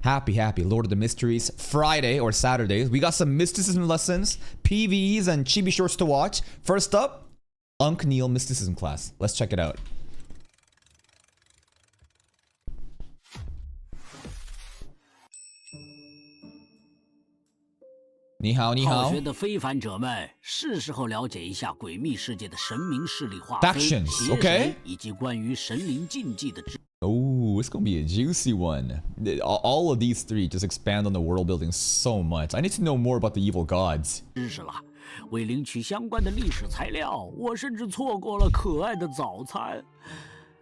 Happy Lord of the Mysteries Friday or Saturdays. We got some mysticism lessons, PVs, and chibi shorts to watch. First up, Unc Neil mysticism class. Let's check it out. 你好，你好。好学的非凡者们，是时候了解一下诡秘世界的神明势力划分、 Factions, 邪神以及关于神灵禁忌的知。 Oh, it's gonna be a juicy one. All of these three just expand on the world building so much. I need to know more about the evil gods. 知识了，为领取相关的历史材料，我甚至错过了可爱的早餐。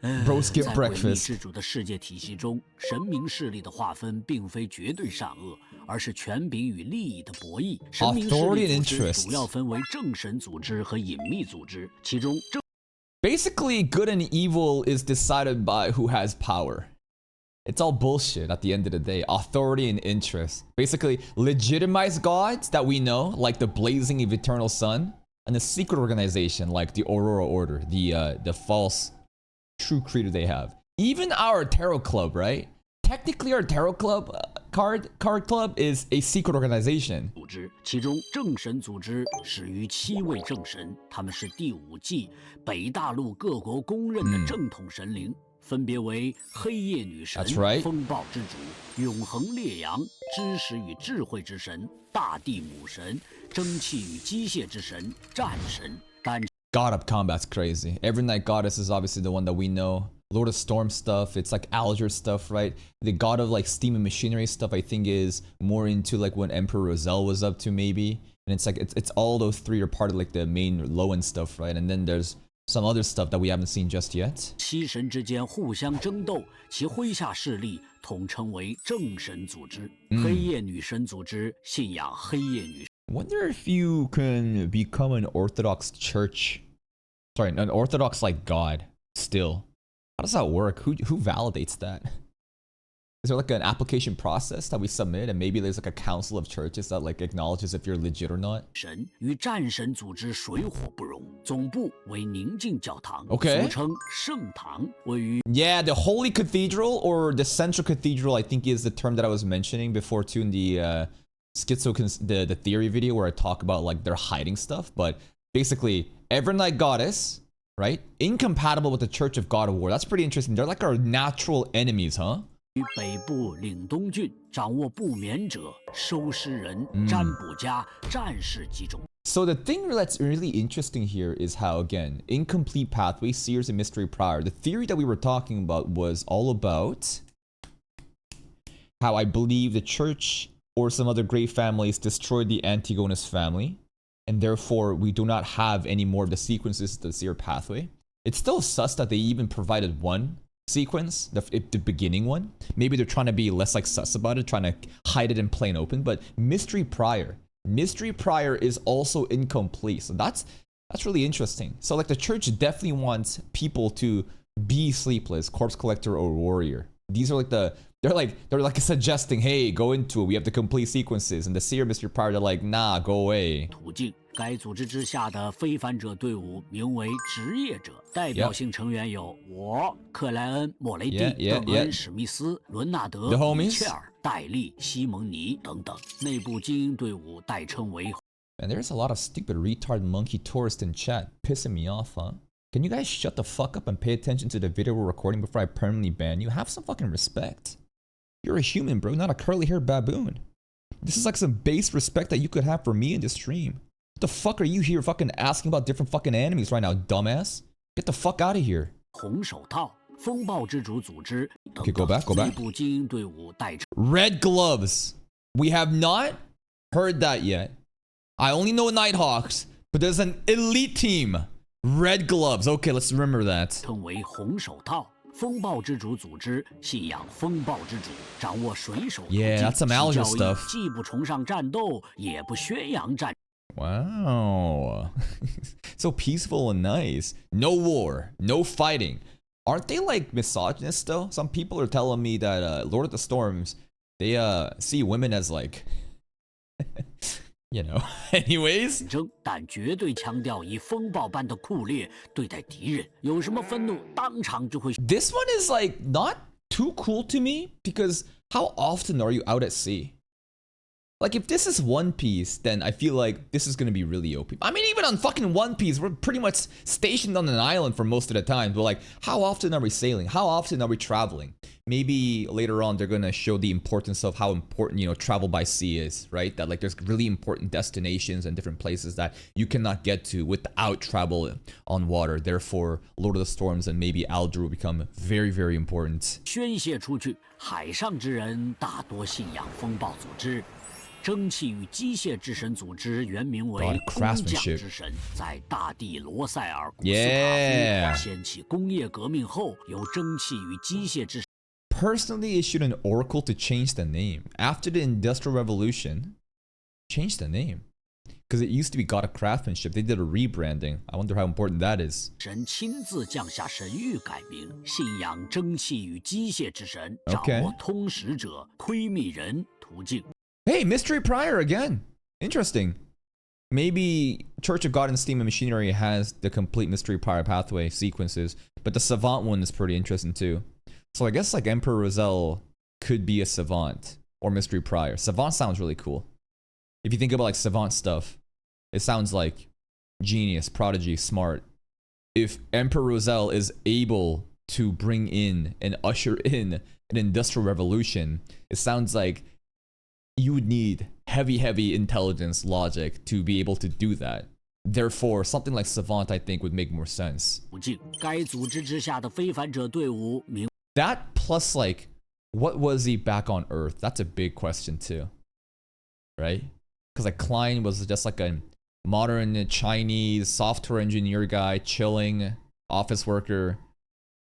Bro, skip 在 breakfast. 诡秘之主的世界体系中，神明势力的划分并非绝对善恶，而是权柄与利益的博弈。神明势力组织主要分为正神组织和隐秘组织，其中正 Basically, good and evil is decided by who has power. It's all bullshit at the end of the day. Authority and interest. Basically, legitimized gods that we know, like the blazing of eternal sun, and the secret organization like the Aurora Order, the false true creator they have. Even our tarot club, right? Technically, our tarot club card club is a secret organization. 组织，其中正神组织始于7位正神，他们是第5纪北大陆各国公认的正统神灵，分别为黑夜女神、风暴之主、永恒烈阳、知识与智慧之神、大地母神、蒸汽与机械之神、战神。 God of Combat's crazy. Every Night Goddess is obviously the one that we know. Lord of Storm stuff, it's like Alger stuff, right? The God of like Steam and Machinery stuff, I think is more into like what Emperor Roselle was up to maybe. And it's like, it's all those three are part of like the main low-end stuff, right? And then there's some other stuff that we haven't seen just yet. 七神之间互相争斗，其麾下势力统称为正神组织。黑夜女神组织信仰黑夜女神。 Wonder if you can become an Orthodox church. Sorry, an Orthodox like God still. How does that work? Who validates that? Is there like an application process that we submit and maybe there's like a council of churches that like acknowledges if you're legit or not? 神与战神组织水火不容，总部为宁静教堂， Okay. 俗称圣堂，位于 Yeah, the Holy Cathedral or the Central Cathedral, I think is the term that I was mentioning before too in the the theory video where I talk about like they're hiding stuff. But basically, Every Night Goddess, right? Incompatible with the Church of God of War. That's pretty interesting. They're like our natural enemies, huh? 于北部领东郡，掌握不眠者、收尸人、占卜家、战士几种。 So the thing that's really interesting here is how, again, incomplete pathway, seers, and mystery prior. The theory that we were talking about was all about how I believe the church or some other great families destroyed the Antigonus family, and therefore we do not have any more of the sequences to the seer pathway. It's still sus that they even provided one sequence, the beginning one. Maybe they're trying to be less like sus about it, trying to hide it in plain open, but mystery prior is also incomplete. So that's really interesting. So like the church definitely wants people to be sleepless, corpse collector, or warrior. These are like they're like suggesting, hey, go into it. We have the complete sequences. And the seer mystery prior, they're like, nah, go away. 途径，该组织之下的非凡者队伍名为职业者，代表性成员有我、克莱恩、莫雷蒂、邓恩、史密斯、伦纳德、米切尔、戴利、西蒙尼等等。内部精英队伍代称为。And there's a lot of stupid retard monkey tourists in chat, pissing me off, huh? Can you guys shut the fuck up and pay attention to the video we're recording before I permanently ban you? Have some fucking respect. You're a human, bro, not a curly-haired baboon. This is like some base respect that you could have for me in this stream. What the fuck are you here fucking asking about different fucking enemies right now, dumbass? Get the fuck out of here. 红手套、风暴之主组织等 Okay, go back. 内部精英队伍代称。 Red gloves. We have not heard that yet. I only know Nighthawks, but there's an elite team. Red gloves. Okay, let's remember that. 称为红手套。 风暴之主组织信仰风暴之主，掌握水手途径， Yeah, that's some Alger stuff. 既不崇尚战斗，也不宣扬战。 Wow. So peaceful and nice. No war, no fighting. Aren't they like misogynists though? Some people are telling me that Lord of the Storms, they see women as like you know. Anyways. 但绝对强调以风暴般的酷烈对待敌人，有什么愤怒当场就会。 This one is like not too cool to me because how often are you out at sea? Like, if this is One Piece, then I feel like this is gonna be really OP. I mean, even on fucking One Piece, we're pretty much stationed on an island for most of the time. But like, how often are we sailing? How often are we traveling? Maybe later on they're gonna show the importance of how important, you know, travel by sea is, right? That like there's really important destinations and different places that you cannot get to without travel on water. Therefore, Lord of the Storms and maybe Alder will become very, very important. 宣泄出去，海上之人大多信仰风暴组织。 蒸汽与机械之神组织原名为工匠之神，在大帝罗塞尔古斯塔夫掀起工业革命后，由蒸汽与机械之神 personally issued an oracle to change the name after the Industrial Revolution. Change the name because it used to be God of Craftsmanship. They did a rebranding. I wonder how important that is. 神亲自降下神谕改名，信仰蒸汽与机械之神，掌握通识者、窥秘人途径。 Hey, Mystery Prior again. Interesting. Maybe Church of God and Steam and Machinery has the complete Mystery Prior pathway sequences, but the Savant one is pretty interesting too. So I guess like Emperor Roselle could be a Savant or Mystery Prior. Savant sounds really cool. If you think about like Savant stuff, it sounds like genius, prodigy, smart. If Emperor Roselle is able to bring in and usher in an industrial revolution, it sounds like you would need heavy intelligence logic to be able to do that. Therefore, something like Savant, I think, would make more sense. That plus, like, what was he back on Earth? That's a big question, too. Right? Because, like, Klein was just like a modern Chinese software engineer guy, chilling, office worker.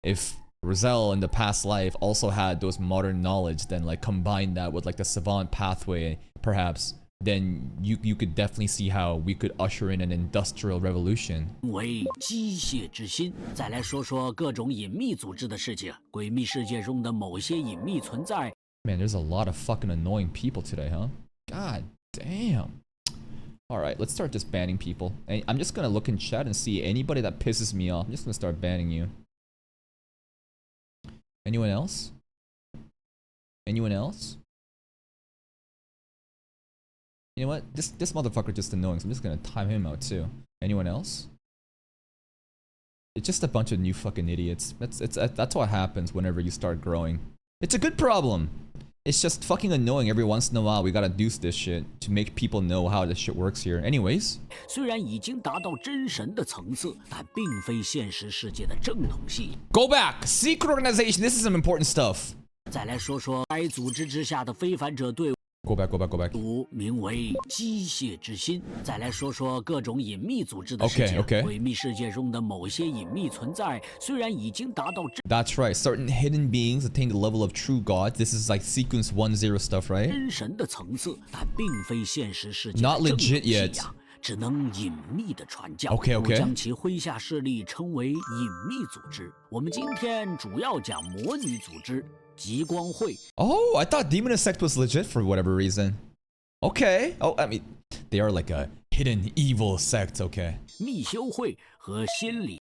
If Roselle in the past life also had those modern knowledge, then like combine that with like the Savant pathway perhaps, then you could definitely see how we could usher in an industrial revolution. 为机械之心，再来说说各种隐秘组织的事情。诡秘世界中的某些隐秘存在。Man, there's a lot of fucking annoying people today, huh? God damn. All right, let's start just banning people. And I'm just gonna look in chat and see anybody that pisses me off. I'm just gonna start banning you. Anyone else? Anyone else? You know what? This motherfucker just annoying, so I'm just gonna time him out too. Anyone else? It's just a bunch of new fucking idiots. That's what happens whenever you start growing. It's a good problem. It's just fucking annoying every once in a while. We gotta do this shit to make people know how this shit works here. Anyways. 虽然已经达到真神的层次，但并非现实世界的正统系。Go back. Secret organization. This is some important stuff. 再来说说该组织之下的非凡者队伍。 Go back. 名为机械之心。再来说说各种隐秘组织的事情。诡秘世界中的某些隐秘存在，虽然已经达到。That's right. Certain hidden beings attain the level of true gods. This is like sequence 10 stuff, right? 真神的层次，但并非现实世界。 Not legit yet. 只能隐秘的传教。Okay. 将其麾下势力称为隐秘组织。我们今天主要讲魔女组织。 Oh, I thought Demon Sect was legit for whatever reason. Okay. Oh, I mean, they are like a hidden evil sect, okay.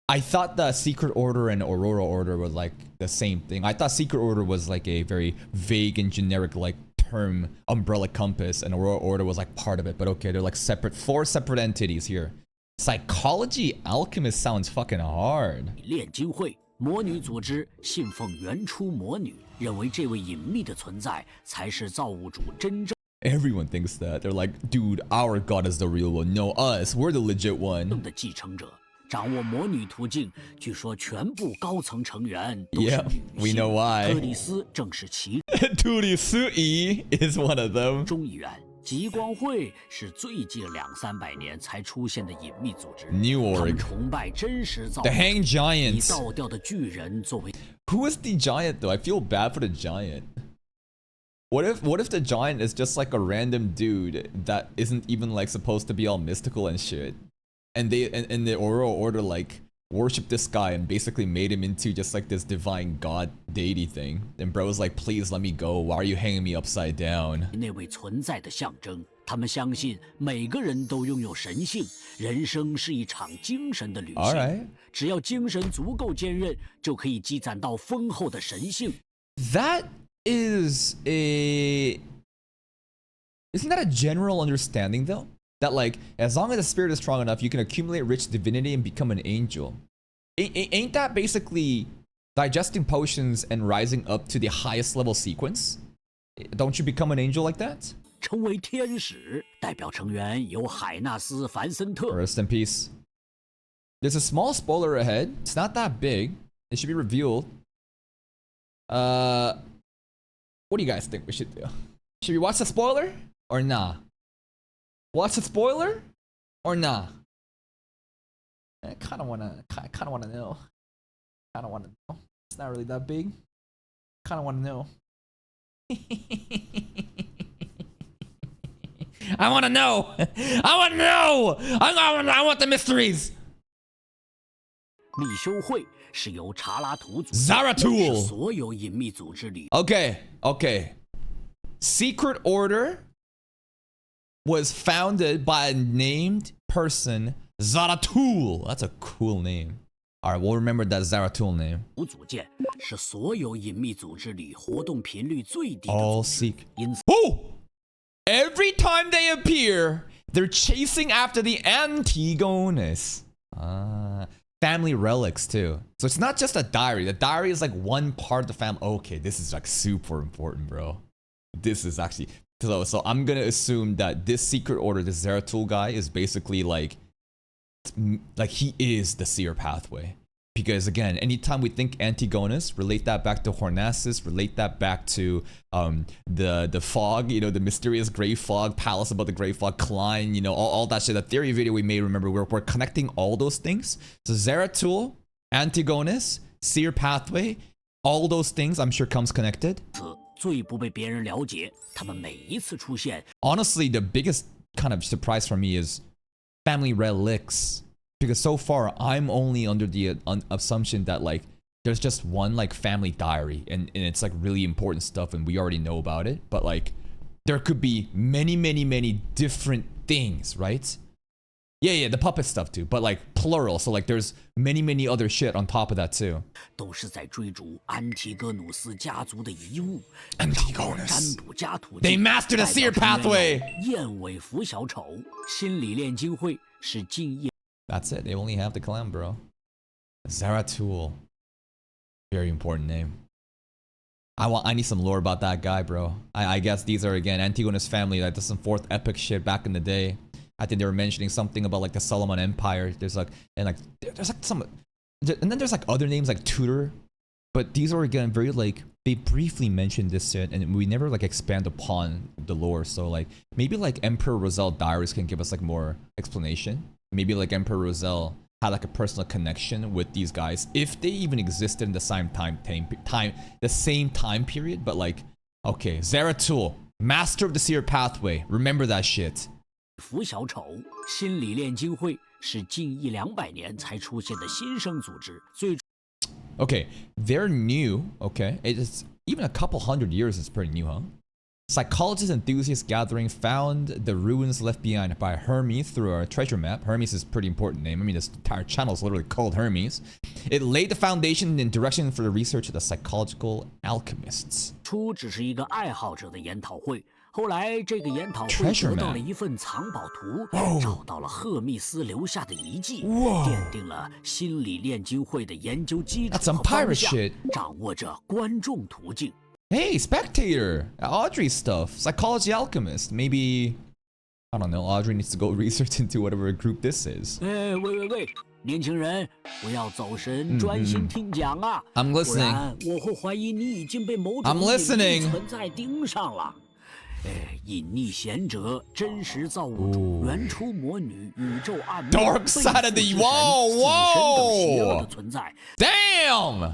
I thought the Secret Order and Aurora Order were like the same thing. I thought Secret Order was like a very vague and generic like term umbrella compass, and Aurora Order was like part of it. But okay, they're like four separate entities here. Psychology Alchemist sounds fucking hard. 魔女组织信奉原初魔女，认为这位隐秘的存在才是造物主真正。Everyone thinks that. They're like, dude, our god is the real one. No, us, we're the legit one. 的继承者，掌握魔女途径，据说全部高层成员都是 Yeah, we know why. 特里斯正是其。特里斯E is one of them. 众议员。 极光会是最近200-300年才出现的隐秘组织。 New Org. 崇拜真实造物 The Hang Giants. 以倒吊的巨人作为。Who is the giant though? I feel bad for the giant. What if the giant is just like a random dude that isn't even like supposed to be all mystical and shit, and the Aurora Order like worship this guy and basically made him into just like this divine god deity thing. And bro was like, please let me go. Why are you hanging me upside down? 那位存在的象征，他们相信每个人都拥有神性，人生是一场精神的旅行。Alright. 只要精神足够坚韧，就可以积攒到丰厚的神性。That isn't that a general understanding though? That like, as long as the spirit is strong enough, you can accumulate rich divinity and become an angel. Ain't that basically digesting potions and rising up to the highest level sequence? Don't you become an angel like that? 成为天使，代表成员有海纳斯·凡森特。Rest in peace. There's a small spoiler ahead. It's not that big. It should be revealed. What do you guys think we should do? Should we watch the spoiler or nah? Watch the spoiler or nah? I kind of wanna know. Kind of wanna know. It's not really that big. Kind of wanna know. I wanna know. I wanna know. I want the mysteries. 密修会是由查拉图组织， ZARATUL 是所有隐秘组织里。Okay. Secret Order was founded by a named person, ZARATUL. That's a cool name. All right, we'll remember that ZARATUL name. 组建是所有隐秘组织里活动频率最低的 All 组织， seek. 因此 Oh! Every time they appear, they're chasing after the Antigonus. Family relics too. So it's not just a diary. The diary is like one part of the family. Okay, this is like super important, bro. This is actually so I'm gonna assume that this secret order, this ZARATUL guy, is basically like he is the seer pathway. Because again, anytime we think Antigonus, relate that back to Hornassus, relate that back to the fog, you know, the mysterious gray fog, palace above the gray fog, Klein, you know, all that shit. The theory video we made, remember, we're connecting all those things. So ZARATUL, Antigonus, seer pathway, all those things I'm sure comes connected. 最不被别人了解，他们每一次出现。 Honestly, the biggest kind of surprise for me is family relics. Because so far, I'm only under the assumption that like there's just one like family diary and it's like really important stuff and we already know about it. But like there could be many different things, right? Yeah, the puppet stuff too, but like plural. So like there's many other shit on top of that too. 都是在追逐安提戈努斯家族的遗物。 Antigonus. 占卜家途径 They mastered the seer pathway. 燕尾服小丑，心理炼金会是敬业。 That's it. They only have the clan, bro. ZARATUL. Very important name. I need some lore about that guy, bro. I guess these are again Antigonus family. Like, there's some fourth epic shit back in the day. I think they were mentioning something about like the Solomon Empire. There's like there's like some, and then there's like other names like Tudor, but these are again very like they briefly mentioned this shit and we never like expand upon the lore. So like maybe like Emperor Roselle diaries can give us like more explanation. Maybe like Emperor Roselle had like a personal connection with these guys if they even existed in the same time period. But like, okay, ZARATUL, master of the seer pathway. Remember that shit. 服小丑，心理炼金会是近100-200年才出现的新生组织，最 Okay, they're new. Okay, it's even a couple hundred years is pretty new, huh? Psychologist enthusiast gathering found the ruins left behind by Hermes through a treasure map. Hermes is a pretty important name. I mean, this entire channel is literally called Hermes. It laid the foundation and direction for the research of the psychological alchemists. 初只是一个爱好者的研讨会，后来这个研讨会 Treasure 得到 map 了一份藏宝图，找到了赫密斯留下的遗迹， Whoa 奠定了心理炼金会的研究基础 That's some 和方 pirate 向 shit 掌握着观众途径。 Hey, Spectator! Audrey stuff. Psychology alchemist. Maybe, I don't know, Audrey needs to go research into whatever group this is. 喂，年轻人，不要走神，专心听讲啊！ I'm 不 listening. 然我会怀疑你已经被某种 I'm 隐 listening. 秘存在盯上了。隐匿贤者，真实造物主，原初魔女，宇宙暗魔 Dark side of the- whoa! 邪恶的存在。 Damn!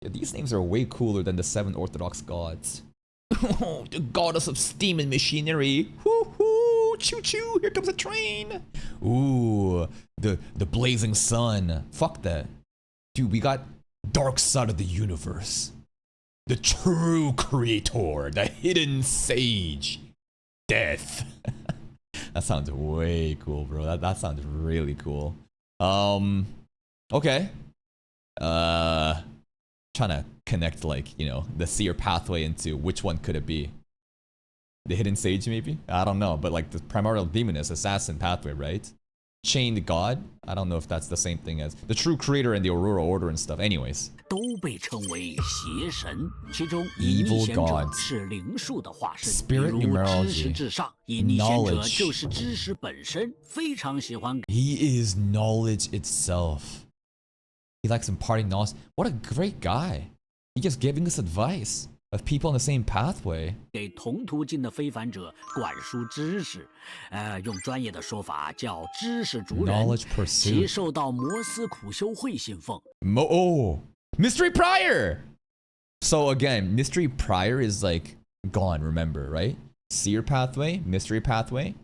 Yeah, these names are way cooler than the 7 Orthodox gods. The goddess of steam and machinery. Woo-hoo! Choo-choo! Here comes a train! Ooh, the blazing sun. Fuck that. Dude, we got dark side of the universe. The true creator. The hidden sage. Death. That sounds way cool, bro. That sounds really cool. Okay. trying to connect, like, you know, the seer pathway into which one could it be? The hidden sage, maybe? I don't know, but like the primordial demoness, assassin pathway, right? Chained god? I don't know if that's the same thing as the true creator and the Aurora Order and stuff. Anyways. 都被称为邪神，其中以 Evil 逆贤者 gods 是灵术的化身， Spirit 比如 numerology 知识至上，以逆贤者 knowledge 就是知识本身，非常喜欢。He is knowledge itself. He likes imparting knowledge. What a great guy. He just giving us advice of people on the same pathway. 给同途径的非凡者灌输知识，用专业的说法叫知识族人。 Knowledge pursuit. 其受到摩斯苦修会信奉。 Mystery Prior! So again, Mystery Prior is like gone, remember, right? Seer pathway, Mystery pathway.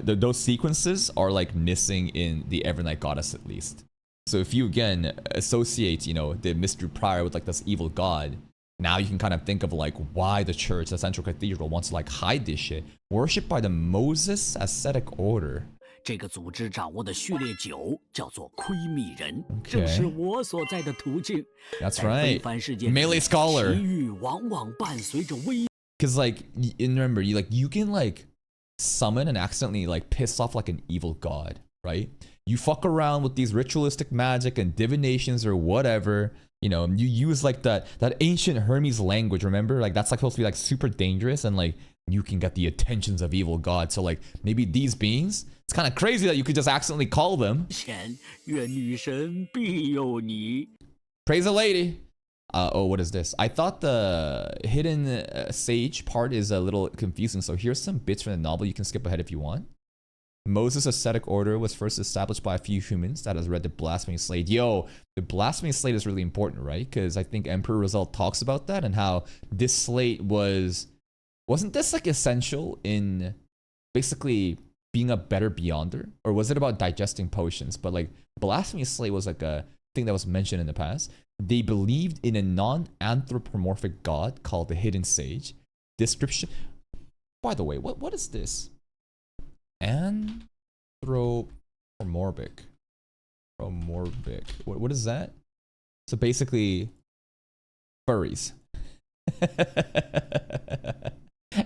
Those sequences are like missing in the Evernight Goddess at least. So if you again associate, you know, the Mystery Prior with like this evil god, now you can kind of think of like why the church, the Central Cathedral, wants to like hide this shit. Worshipped by the Moses Ascetic Order. 这个组织掌握的序列9叫做窥秘人，正是我所在的途径。 That's 在 right. 非凡世界里 Melee Scholar. 奇遇往往伴随着危。 Because like, remember, you can like summon and accidentally like piss off like an evil god, right? You fuck around with these ritualistic magic and divinations or whatever. You know, you use like that ancient Hermes language, remember? Like that's like supposed to be like super dangerous and like you can get the attentions of evil gods. So like maybe these beings, it's kind of crazy that you could just accidentally call them. 愿女神庇佑你。 Praise the lady. Oh, what is this? I thought the hidden sage part is a little confusing. So here's some bits from the novel. You can skip ahead if you want. Moses' ascetic order was first established by a few humans that has read the Blasphemy Slate. Yo, the Blasphemy Slate is really important, right? Because I think Emperor Rizal talks about that and how this slate wasn't this like essential in basically being a better beyonder? Or was it about digesting potions? But like Blasphemy Slate was like a thing that was mentioned in the past. They believed in a non-anthropomorphic god called the Hidden Sage. Description. By the way, what is this? Anthropomorphic. What is that? So basically, furries.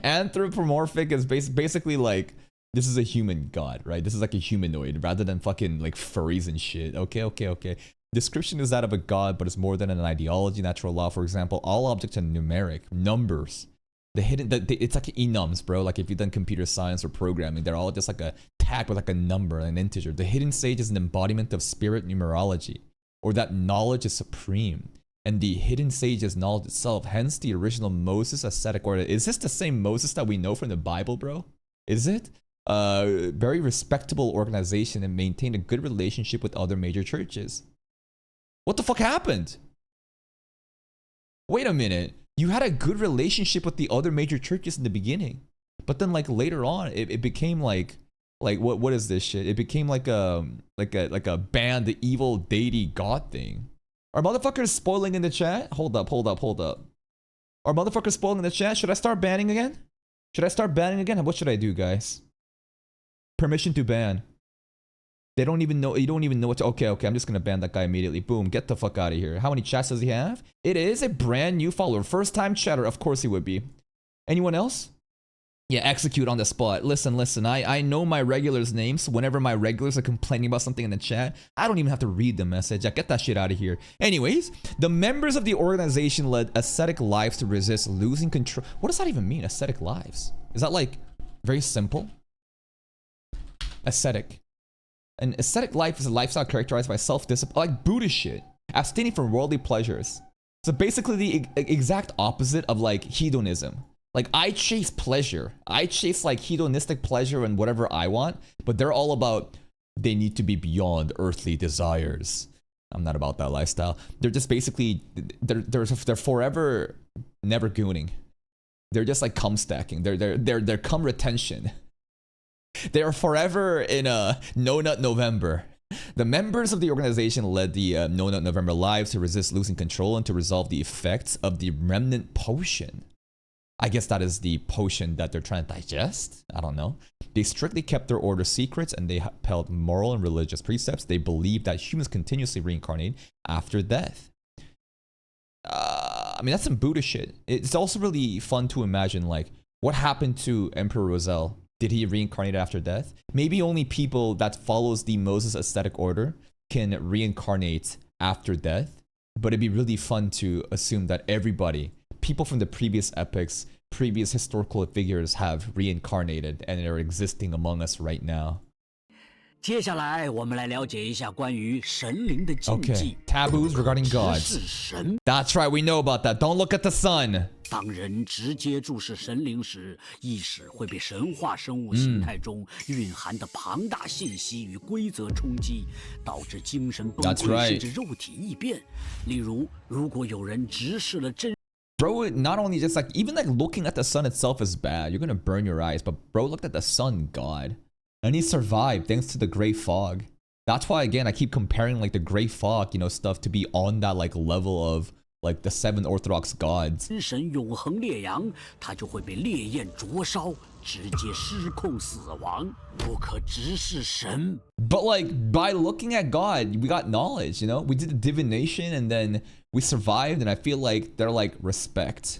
Anthropomorphic is basically like, this is a human god, right? This is like a humanoid rather than fucking like furries and shit. Okay. Description is that of a god, but it's more than an ideology, natural law. For example, all objects are numeric, numbers. It's like enums, bro. Like if you've done computer science or programming, they're all just like a tag with like a number and an integer. The hidden sage is an embodiment of spirit numerology, or that knowledge is supreme. And the hidden sage is knowledge itself, hence the original Moses ascetic order. Is this the same Moses that we know from the Bible, bro? Is it? Very respectable organization and maintained a good relationship with other major churches. What the fuck happened? Wait a minute. You had a good relationship with the other major churches in the beginning, but then like later on, it became like what is this shit? It became like a ban the evil deity god thing. Are motherfuckers spoiling in the chat? Hold up. Are motherfuckers spoiling in the chat? Should I start banning again? What should I do, guys? Permission to ban. They don't even know. You don't even know what to. Okay. I'm just gonna ban that guy immediately. Boom. Get the fuck out of here. How many chats does he have? It is a brand new follower. First time chatter. Of course he would be. Anyone else? Yeah, execute on the spot. Listen. I know my regulars' names. Whenever my regulars are complaining about something in the chat, I don't even have to read the message. I get that shit out of here. Anyways, the members of the organization led ascetic lives to resist losing control. What does that even mean? Ascetic lives? Is that like very simple? Ascetic. An ascetic life is a lifestyle characterized by self-discipline, like Buddhist shit, abstaining from worldly pleasures. So basically the exact opposite of like hedonism. Like I chase pleasure. I chase like hedonistic pleasure and whatever I want, but they're all about they need to be beyond earthly desires. I'm not about that lifestyle. They're just basically, they're forever never gooning. They're just like cum stacking. They're cum retention. They are forever in a No Nut November. The members of the organization led the No Nut November lives to resist losing control and to resolve the effects of the remnant potion. I guess that is the potion that they're trying to digest? I don't know. They strictly kept their order secrets and they upheld moral and religious precepts. They believed that humans continuously reincarnate after death. I mean, that's some Buddha shit. It's also really fun to imagine, like, what happened to Emperor Roselle? Did he reincarnate after death? Maybe only people that follows the Moses aesthetic order can reincarnate after death. But it'd be really fun to assume that everybody, people from the previous epics, previous historical figures have reincarnated and are existing among us right now. 接下来我们来了解一下关于神灵的禁忌。 Okay, taboos regarding gods. That's right, we know about that. Don't look at the sun. 当人直接注视神灵时，意识会被神话生物形态中蕴含的庞大信息与规则冲击，导致精神崩溃，甚至肉体异变。例如，如果有人直视了真。 Bro, not only just like, even like looking at the sun itself is bad. You're gonna burn your eyes. But bro looked at the sun, God. And he survived thanks to the gray fog. That's why, again, I keep comparing like the gray fog, you know, stuff to be on that like level of like the 7 Orthodox gods. 神永恒烈阳，它就会被烈焰灼烧，直接失控死亡，不可直视神。 But like by looking at God, we got knowledge, you know? We did the divination and then we survived, and I feel like they're like, respect.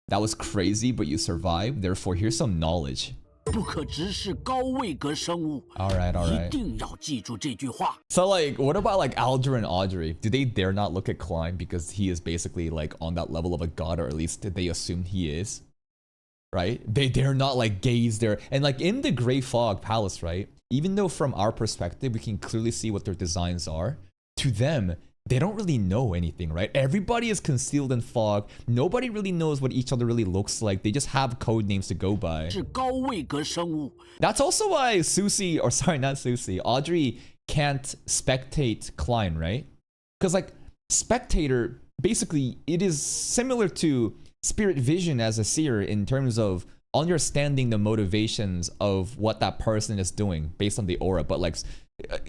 That was crazy, but you survived. Therefore, here's some knowledge. 不可直视高位格生物。 All right. 一定要记住这句话。 So like, what about like Alger and Audrey? Do they dare not look at Klein because he is basically like on that level of a god, or at least they assume he is? Right? They dare not like gaze there. And like in the Grey Fog Palace, right? Even though from our perspective, we can clearly see what their designs are, to them, they don't really know anything, right? Everybody is concealed in fog. Nobody really knows what each other really looks like. They just have code names to go by. 是高位格生物。 That's also why Susie, or sorry, not Susie, Audrey can't spectate Klein, right? Because like spectator, basically, it is similar to spirit vision as a seer in terms of understanding the motivations of what that person is doing based on the aura. But like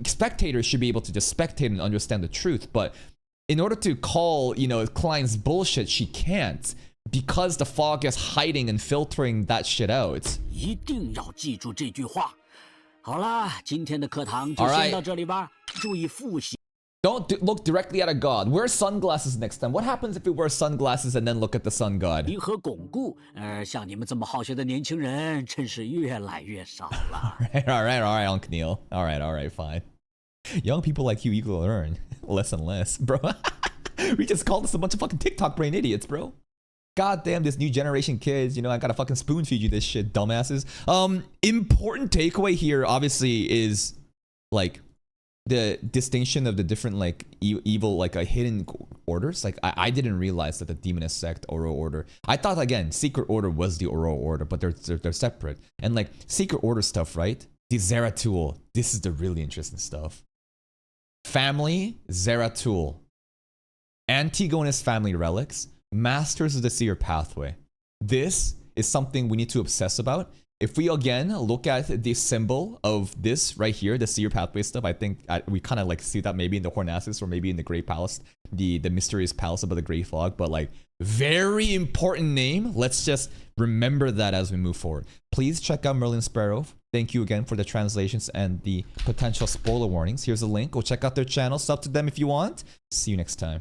spectators should be able to just spectate and understand the truth. But in order to call, you know, Klein's bullshit, she can't, because the fog is hiding and filtering that shit out. 一定要记住这句话。好啦，今天的课堂就先到这里吧。注意复习。 Don't look directly at a god. Wear sunglasses next time. What happens if we wear sunglasses and then look at the sun god? 和巩固，像你们这么好学的年轻人，真是越来越少了。all right, Uncle Neil. All right, fine. Young people like you will learn less and less, bro. We just called us a bunch of fucking TikTok brain idiots, bro. God damn, this new generation kids, you know, I gotta fucking spoon feed you this shit, dumbasses. Important takeaway here, obviously, is like the distinction of the different like evil, like hidden orders. Like I didn't realize that the demonist sect, Oro Order, I thought again Secret Order was the Oro Order, but they're separate. And like Secret Order stuff, right? The ZARATUL, this is the really interesting stuff. Family ZARATUL, Antigonus family relics, Masters of the Seer pathway. This is something we need to obsess about. If we again look at the symbol of this right here, the Seer pathway stuff, I think we kind of like see that maybe in the Hornassus or maybe in the Great Palace, the mysterious palace above the Great Fog. But like, very important name. Let's just remember that as we move forward. Please check out Merlin Sparrow. Thank you again for the translations and the potential spoiler warnings. Here's a link. Go check out their channel. Sub to them if you want. See you next time.